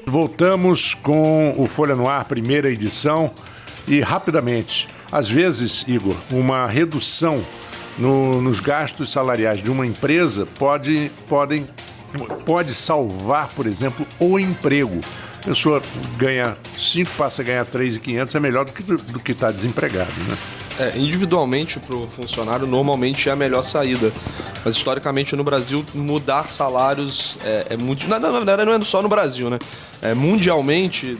Voltamos com o Folha no Ar, primeira edição, e rapidamente, às vezes, Igor, uma redução nos gastos salariais de uma empresa pode salvar, por exemplo, o emprego. A pessoa ganha 5, passa a ganhar 3.500, é melhor do que estar desempregado, né? Individualmente para o funcionário normalmente é a melhor saída, mas historicamente no Brasil mudar salários é muito... Na verdade não é só no Brasil, né? Mundialmente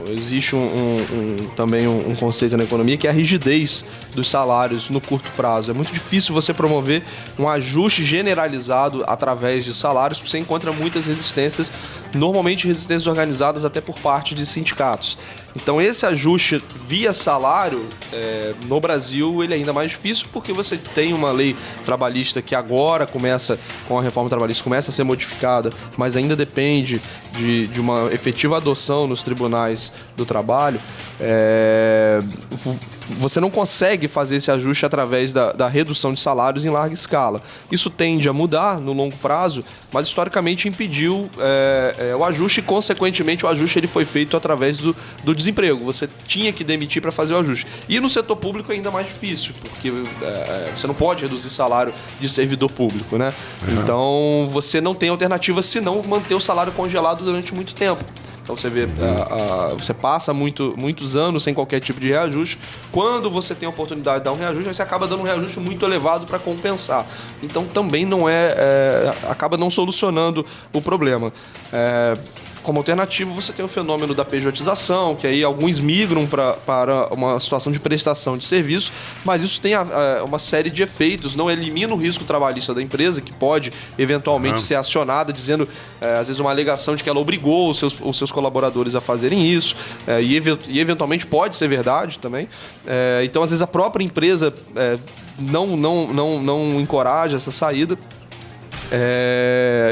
existe também um conceito na economia que é a rigidez dos salários no curto prazo. É muito difícil você promover um ajuste generalizado através de salários, porque você encontra muitas resistências, normalmente resistências organizadas até por parte de sindicatos. Então esse ajuste via salário, no Brasil, ele é ainda mais difícil porque você tem uma lei trabalhista que agora começa, com a reforma trabalhista, começa a ser modificada, mas ainda depende de uma efetiva adoção nos tribunais do trabalho. Você não consegue fazer esse ajuste através da redução de salários em larga escala. Isso tende a mudar no longo prazo, mas historicamente impediu o ajuste e, consequentemente, o ajuste ele foi feito através do desemprego. Você tinha que demitir para fazer o ajuste. E no setor público é ainda mais difícil, porque você não pode reduzir salário de servidor público, né? Uhum. Então, você não tem alternativa senão manter o salário congelado durante muito tempo. Então você vê, você passa muitos anos sem qualquer tipo de reajuste. Quando você tem a oportunidade de dar um reajuste, você acaba dando um reajuste muito elevado para compensar. Então também não acaba não solucionando o problema. Como alternativa, você tem o fenômeno da pejotização, que aí alguns migram para uma situação de prestação de serviço, mas isso tem uma série de efeitos, não elimina o risco trabalhista da empresa, que pode eventualmente ser acionada, dizendo, às vezes, uma alegação de que ela obrigou os seus colaboradores a fazerem isso, e eventualmente pode ser verdade também. Então, às vezes, a própria empresa não encoraja essa saída.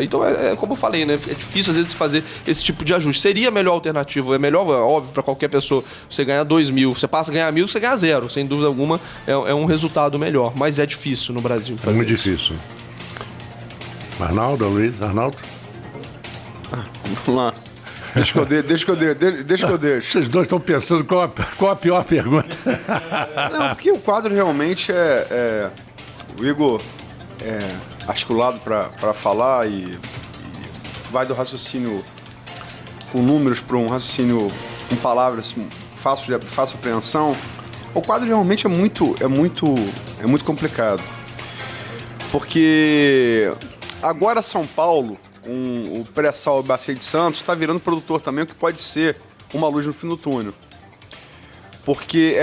Então, como eu falei, né? É difícil às vezes fazer esse tipo de ajuste. Seria a melhor alternativa, é melhor, óbvio, para qualquer pessoa você ganhar 2.000, você passa a ganhar 1.000, você ganha 0, sem dúvida alguma, é um resultado melhor, mas é difícil no Brasil fazer. É muito difícil. Arnaldo, Luiz, Arnaldo? Vamos lá. Deixa que eu deixo. Vocês dois estão pensando qual a pior pergunta. Não, porque o quadro realmente o Igor articulado para falar e vai do raciocínio com números para um raciocínio com palavras fácil apreensão. O quadro realmente é muito complicado. Porque agora São Paulo, com o pré-sal e Bacia de Santos, está virando produtor também, o que pode ser uma luz no fim do túnel. Porque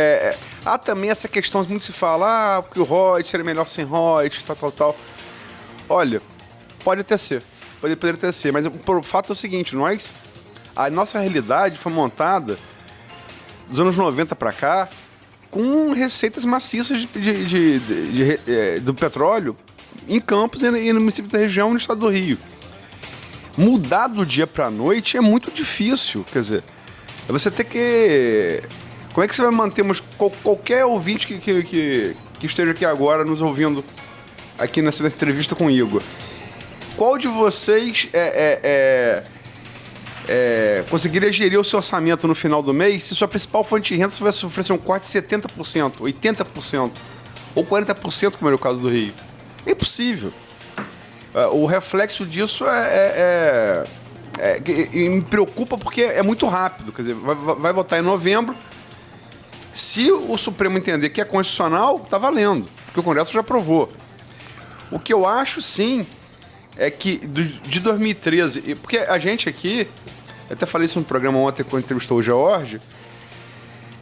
há também essa questão, muito se fala, porque o royalties seria melhor sem royalties, tal. Olha, pode até ser, poderia até ser, mas o fato é o seguinte, a nossa realidade foi montada dos anos 90 para cá com receitas maciças do petróleo em Campos e no município da região, no estado do Rio. Mudar do dia para a noite é muito difícil, quer dizer, você tem que... Como é que você vai manter qualquer ouvinte que esteja aqui agora nos ouvindo aqui nessa entrevista com o Igor? Qual de vocês conseguiria gerir o seu orçamento no final do mês se sua principal fonte de renda você vai sofrer um corte de 70%, 80% ou 40%, como era o caso do Rio? É impossível. O reflexo disso me preocupa porque é muito rápido. Quer dizer, vai votar em novembro. Se o Supremo entender que é constitucional, está valendo, porque o Congresso já aprovou. O que eu acho, sim, é que de 2013... Porque a gente aqui, até falei isso no programa ontem, quando entrevistou o George,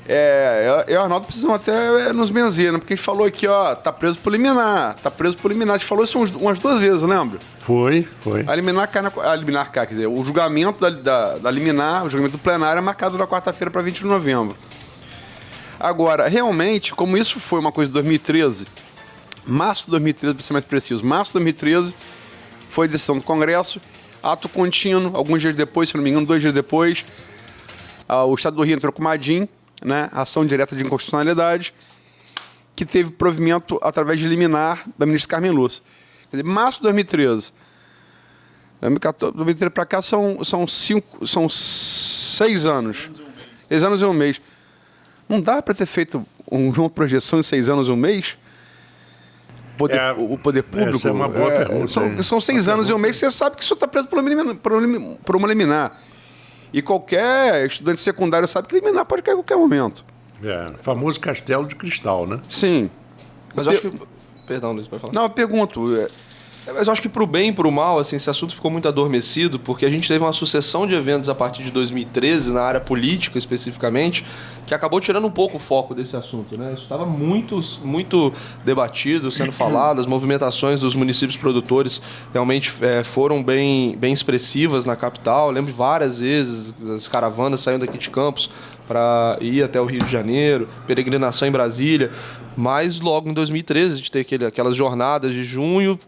eu e o Arnaldo precisamos até nos benzer, né? Porque a gente falou aqui, tá preso por liminar. A gente falou isso umas 2 vezes, lembra? Foi. A liminar K, quer dizer, o julgamento da liminar, o julgamento do plenário é marcado na quarta-feira para 20 de novembro. Agora, realmente, como isso foi uma coisa de 2013, março de 2013, para ser mais preciso, março de 2013, foi decisão do Congresso, ato contínuo, alguns dias depois, se não me engano, 2 dias depois, o Estado do Rio entrou com uma ADIM, né, ação direta de inconstitucionalidade, que teve provimento através de liminar da ministra Carmen Lúcia. Quer dizer, março de 2013, 2013 para cá são 6 anos. 6 anos e um mês. Não dá para ter feito uma projeção em 6 anos e um mês? O poder público? Essa é uma boa pergunta. São 6 anos e um mês, você sabe que isso está preso por uma liminar. E qualquer estudante secundário sabe que liminar pode cair a qualquer momento. Famoso castelo de cristal, né? Sim. Mas eu acho que... Perdão, Luiz, pode falar. Não, eu pergunto... Mas eu acho que pro bem e pro mal, assim, esse assunto ficou muito adormecido, porque a gente teve uma sucessão de eventos a partir de 2013, na área política especificamente, que acabou tirando um pouco o foco desse assunto, né? Isso estava muito debatido, sendo falado, as movimentações dos municípios produtores realmente foram bem expressivas na capital. Eu lembro de várias vezes as caravanas saindo daqui de Campos para ir até o Rio de Janeiro, peregrinação em Brasília. Mas logo em 2013 a gente tem aquelas jornadas de junho,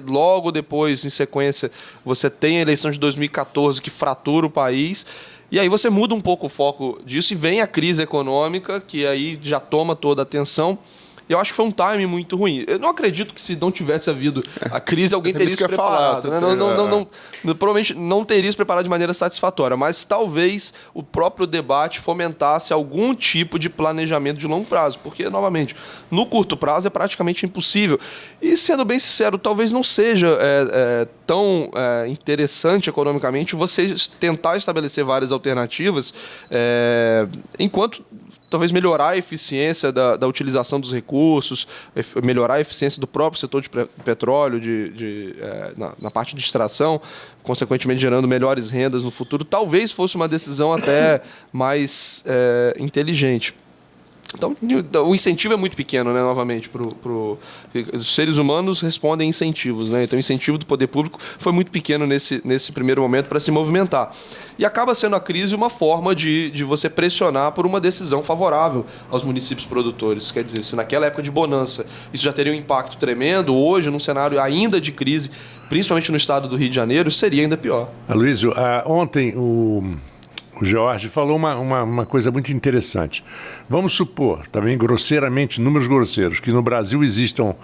logo depois, em sequência, você tem a eleição de 2014 que fratura o país. E aí você muda um pouco o foco disso e vem a crise econômica, que aí já toma toda a atenção. E eu acho que foi um timing muito ruim. Eu não acredito que se não tivesse havido a crise, alguém teria se preparado. Né? Provavelmente não teria se preparado de maneira satisfatória, mas talvez o próprio debate fomentasse algum tipo de planejamento de longo prazo. Porque, novamente, no curto prazo é praticamente impossível. E, sendo bem sincero, talvez não seja tão interessante economicamente você tentar estabelecer várias alternativas enquanto... Talvez melhorar a eficiência da utilização dos recursos, melhorar a eficiência do próprio setor de petróleo, na parte de extração, consequentemente gerando melhores rendas no futuro. Talvez fosse uma decisão até mais inteligente. Então, o incentivo é muito pequeno, né, novamente. Os seres humanos respondem a incentivos, né? Então, o incentivo do poder público foi muito pequeno nesse primeiro momento para se movimentar. E acaba sendo a crise uma forma de você pressionar por uma decisão favorável aos municípios produtores. Quer dizer, se naquela época de bonança isso já teria um impacto tremendo, hoje, num cenário ainda de crise, principalmente no estado do Rio de Janeiro, seria ainda pior. Aloysio, ontem o Jorge falou uma coisa muito interessante. Vamos supor, também grosseiramente, números grosseiros, que no Brasil existam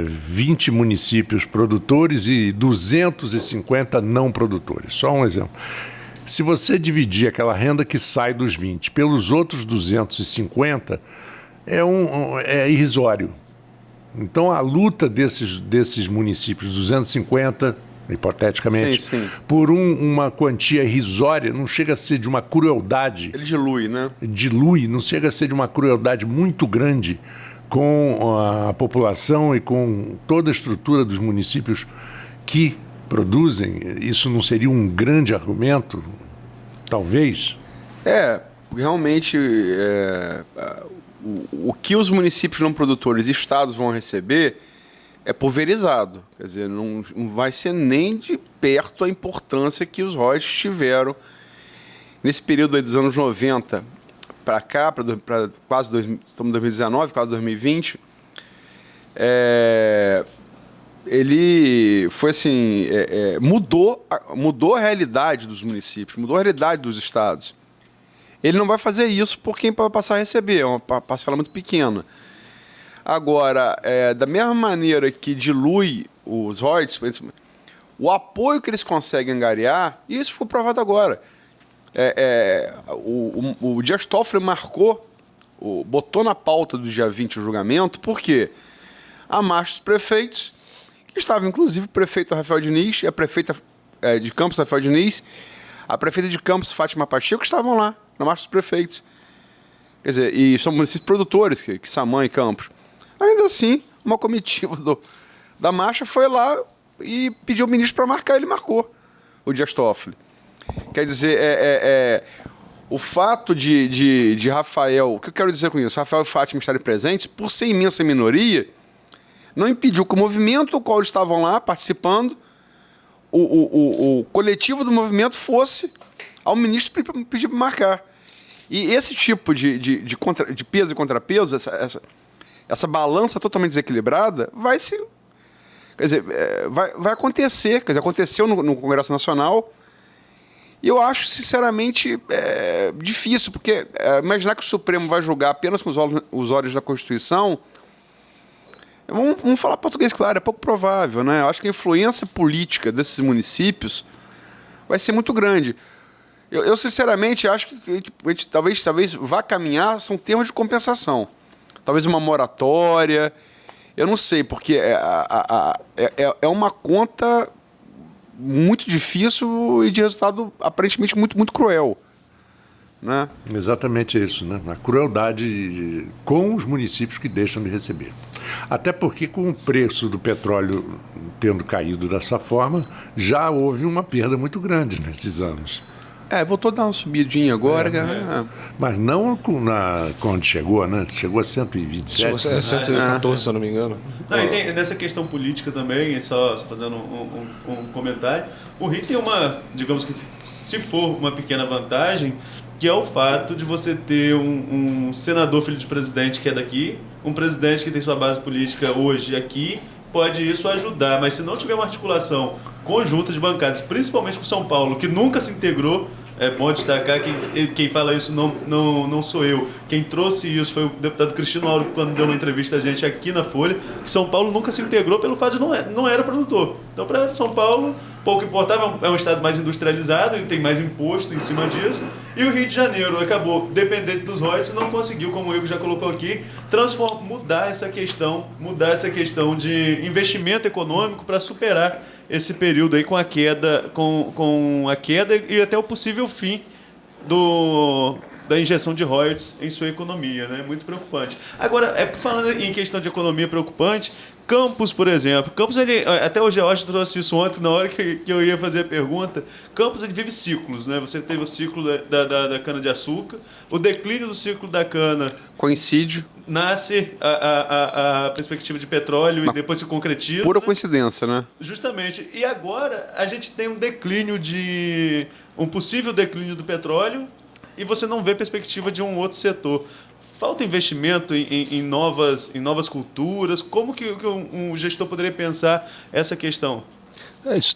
20 municípios produtores e 250 não produtores. Só um exemplo. Se você dividir aquela renda que sai dos 20 pelos outros 250, é irrisório. Então, a luta desses municípios, 250... hipoteticamente, sim. Por uma quantia irrisória, não chega a ser de uma crueldade. Ele dilui, né? Dilui, não chega a ser de uma crueldade muito grande com a população e com toda a estrutura dos municípios que produzem. Isso não seria um grande argumento? Talvez? Realmente, o que os municípios não produtores e estados vão receber é pulverizado, quer dizer, não vai ser nem de perto a importância que os royalties tiveram nesse período aí dos anos 90 para cá, para quase estamos em 2019, quase 2020. Ele foi assim, mudou a realidade dos municípios, mudou a realidade dos estados. Ele não vai fazer isso por quem vai passar a receber, é uma parcela muito pequena. Agora, da mesma maneira que dilui os royalties, o apoio que eles conseguem angariar, e isso foi provado agora. O Dias Toffoli botou na pauta do dia 20 o julgamento, porque a marcha dos prefeitos, que estava inclusive o prefeito Rafael Diniz, a prefeita de Campos, Rafael Diniz, a prefeita de Campos, Fátima Pacheco, que estavam lá, na marcha dos prefeitos. Quer dizer, e são municípios produtores, que Samã e Campos. Ainda assim, uma comitiva da marcha foi lá e pediu ao ministro para marcar, ele marcou, o Dias Toffoli. Quer dizer, o fato de Rafael... O que eu quero dizer com isso? Rafael e Fátima estarem presentes, por ser imensa minoria, não impediu que o movimento do qual eles estavam lá participando, o coletivo do movimento fosse ao ministro pedir para marcar. E esse tipo de peso e contrapeso, essa balança totalmente desequilibrada, vai acontecer. Quer dizer, aconteceu no Congresso Nacional. E eu acho, sinceramente, difícil, porque imaginar que o Supremo vai julgar apenas com os olhos da Constituição Vamos falar português claro, é pouco provável, né? Eu acho que a influência política desses municípios vai ser muito grande. Eu sinceramente acho que a gente talvez vá caminhar, são termos de compensação. Talvez uma moratória, eu não sei, porque é uma conta muito difícil e de resultado aparentemente muito, muito cruel. Né? Exatamente isso, né? A crueldade com os municípios que deixam de receber. Até porque com o preço do petróleo tendo caído dessa forma, já houve uma perda muito grande nesses anos. Voltou a dar uma subidinha agora. Mas não quando chegou, né? Chegou a 127. Chegou a 114, se eu não me engano. Não, e tem, nessa questão política também, só fazendo um comentário, o Rio tem uma, digamos que se for uma pequena vantagem, que é o fato de você ter um senador filho de presidente que é daqui, um presidente que tem sua base política hoje aqui, pode isso ajudar, mas se não tiver uma articulação conjunta de bancadas, principalmente com São Paulo, que nunca se integrou, é bom destacar que quem fala isso não sou eu. Quem trouxe isso foi o deputado Cristino Auro, quando deu uma entrevista a gente aqui na Folha, que São Paulo nunca se integrou pelo fato de não era produtor. Então, para São Paulo, pouco importava, é um estado mais industrializado e tem mais imposto em cima disso. E o Rio de Janeiro acabou dependente dos royalties e não conseguiu, como o Igor já colocou aqui, mudar essa questão de investimento econômico para superar esse período aí com a queda e até o possível fim da injeção de royalties em sua economia, né? Muito preocupante. Agora, falando em questão de economia preocupante, Campos, por exemplo. Campos, até o George trouxe isso ontem, na hora que eu ia fazer a pergunta. Campos, ele vive ciclos, né? Você teve o ciclo da cana-de-açúcar, o declínio do ciclo da cana. Coincide. Nasce a perspectiva de petróleo e depois se concretiza. Pura coincidência, né? Justamente. E agora a gente tem um possível declínio do petróleo e você não vê perspectiva de um outro setor. Falta investimento em novas culturas. Como que um gestor poderia pensar essa questão?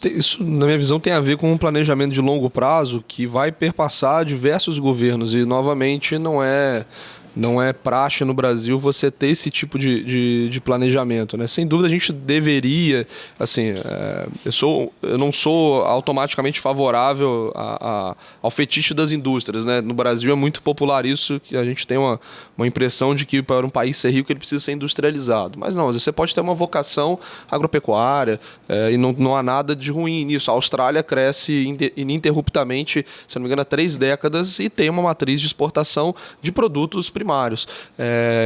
Isso, na minha visão, tem a ver com um planejamento de longo prazo que vai perpassar diversos governos e, novamente, não é praxe no Brasil você ter esse tipo de planejamento, né? Sem dúvida a gente deveria, assim, eu não sou automaticamente favorável ao fetiche das indústrias, né? No Brasil é muito popular isso, que a gente tem uma impressão de que para um país ser rico ele precisa ser industrializado. Mas não, você pode ter uma vocação agropecuária e não há nada de ruim nisso. A Austrália cresce ininterruptamente, se não me engano, há 3 décadas e tem uma matriz de exportação de produtos primários.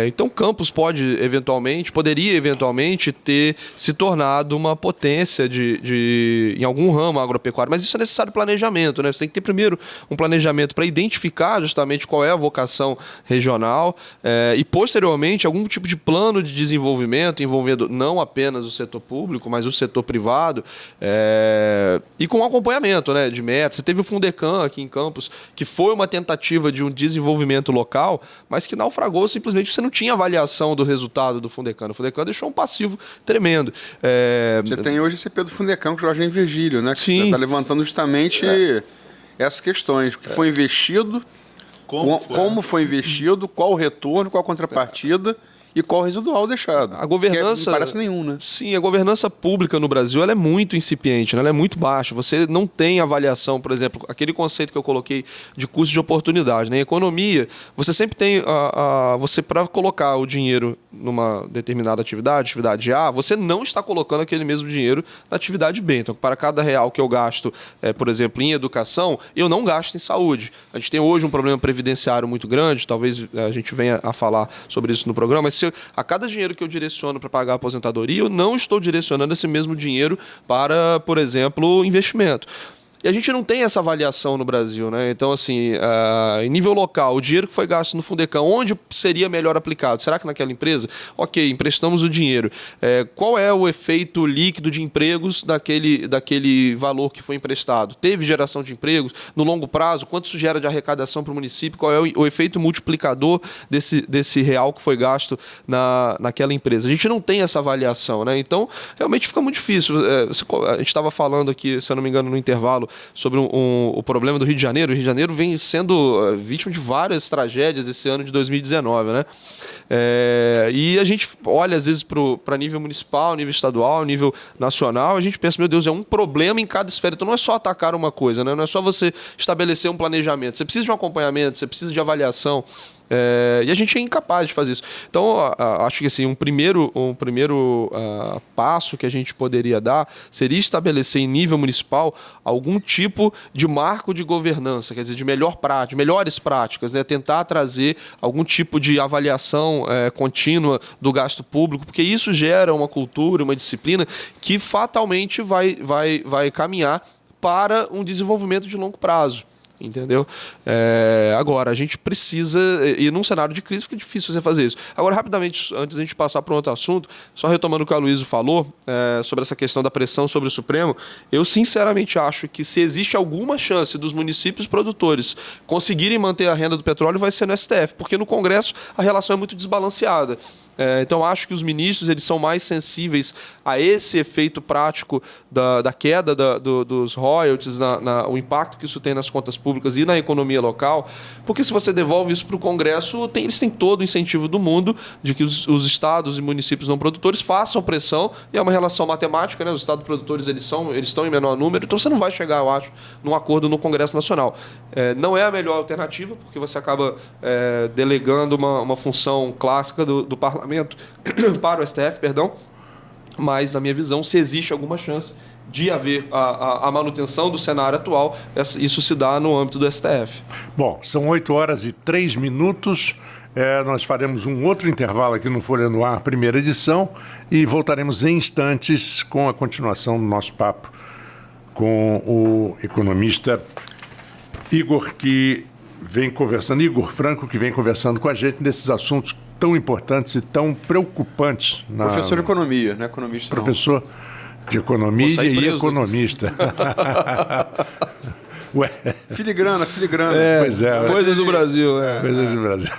Então Campos poderia eventualmente ter se tornado uma potência em algum ramo agropecuário, mas isso é necessário planejamento, né? Você tem que ter primeiro um planejamento para identificar justamente qual é a vocação regional e posteriormente algum tipo de plano de desenvolvimento envolvendo não apenas o setor público, mas o setor privado e com acompanhamento, né, de metas. Você teve o Fundecam aqui em Campos, que foi uma tentativa de um desenvolvimento local, mas que naufragou simplesmente você não tinha avaliação do resultado do Fundecam. O Fundecam deixou um passivo tremendo. Você tem hoje o CP do Fundecam, que é o Jorge Virgílio, né? Que está levantando justamente essas questões. O que foi investido, como foi investido, qual o retorno, qual a contrapartida e qual o residual deixado. A governança... Não parece nenhum, né? Sim, a governança pública no Brasil ela é muito incipiente, né? Ela é muito baixa. Você não tem avaliação, por exemplo, aquele conceito que eu coloquei de custo de oportunidade. Né? Em economia, você sempre tem... você, para colocar o dinheiro numa determinada atividade A, você não está colocando aquele mesmo dinheiro na atividade B. Então, para cada real que eu gasto, por exemplo, em educação, eu não gasto em saúde. A gente tem hoje um problema previdenciário muito grande, talvez a gente venha a falar sobre isso no programa, mas a cada dinheiro que eu direciono para pagar a aposentadoria, eu não estou direcionando esse mesmo dinheiro para, por exemplo, investimento. E a gente não tem essa avaliação no Brasil, né? Então, assim, em nível local, o dinheiro que foi gasto no Fundecam, onde seria melhor aplicado? Será que naquela empresa? Ok, emprestamos o dinheiro. Qual é o efeito líquido de empregos daquele valor que foi emprestado? Teve geração de empregos? No longo prazo, quanto isso gera de arrecadação para o município? Qual é o efeito multiplicador desse real que foi gasto naquela empresa? A gente não tem essa avaliação, né? Então, realmente fica muito difícil. A gente estava falando aqui, se eu não me engano, no intervalo, sobre o problema do Rio de Janeiro. O Rio de Janeiro vem sendo vítima de várias tragédias esse ano de 2019, né? E a gente olha, às vezes, para nível municipal, nível estadual, nível nacional, a gente pensa, meu Deus, é um problema em cada esfera. Então não é só atacar uma coisa, né? Não é só você estabelecer um planejamento. Você precisa de um acompanhamento, você precisa de avaliação. E a gente é incapaz de fazer isso. Então, acho que assim, um primeiro passo que a gente poderia dar seria estabelecer em nível municipal algum tipo de marco de governança, quer dizer, de melhores práticas, né? Tentar trazer algum tipo de avaliação contínua do gasto público, porque isso gera uma cultura, uma disciplina que fatalmente vai caminhar para um desenvolvimento de longo prazo. Entendeu? Agora, a gente precisa, e num cenário de crise fica difícil você fazer isso. Agora, rapidamente, antes da gente passar para um outro assunto, só retomando o que a Luísa falou sobre essa questão da pressão sobre o Supremo, eu sinceramente acho que se existe alguma chance dos municípios produtores conseguirem manter a renda do petróleo, vai ser no STF, porque no Congresso a relação é muito desbalanceada. Então, acho que os ministros eles são mais sensíveis a esse efeito prático da queda dos royalties, o impacto que isso tem nas contas públicas e na economia local, porque se você devolve isso para o Congresso, eles têm todo o incentivo do mundo de que os estados e municípios não produtores façam pressão, e é uma relação matemática, né? Os estados produtores eles estão em menor número, então você não vai chegar, eu acho, num acordo no Congresso Nacional. Não é a melhor alternativa, porque você acaba delegando uma função clássica do parlamento para o STF, mas, na minha visão, se existe alguma chance de haver a manutenção do cenário atual, isso se dá no âmbito do STF. Bom, são 8h03. Nós faremos um outro intervalo aqui no Folha no Ar, primeira edição, e voltaremos em instantes com a continuação do nosso papo com o economista Igor Franco, que vem conversando com a gente desses assuntos tão importantes e tão preocupantes. Professor de economia, não é economista. Professor de economia e economista. Ué. Filigrana. Pois é. Coisas do Brasil. Coisas do Brasil.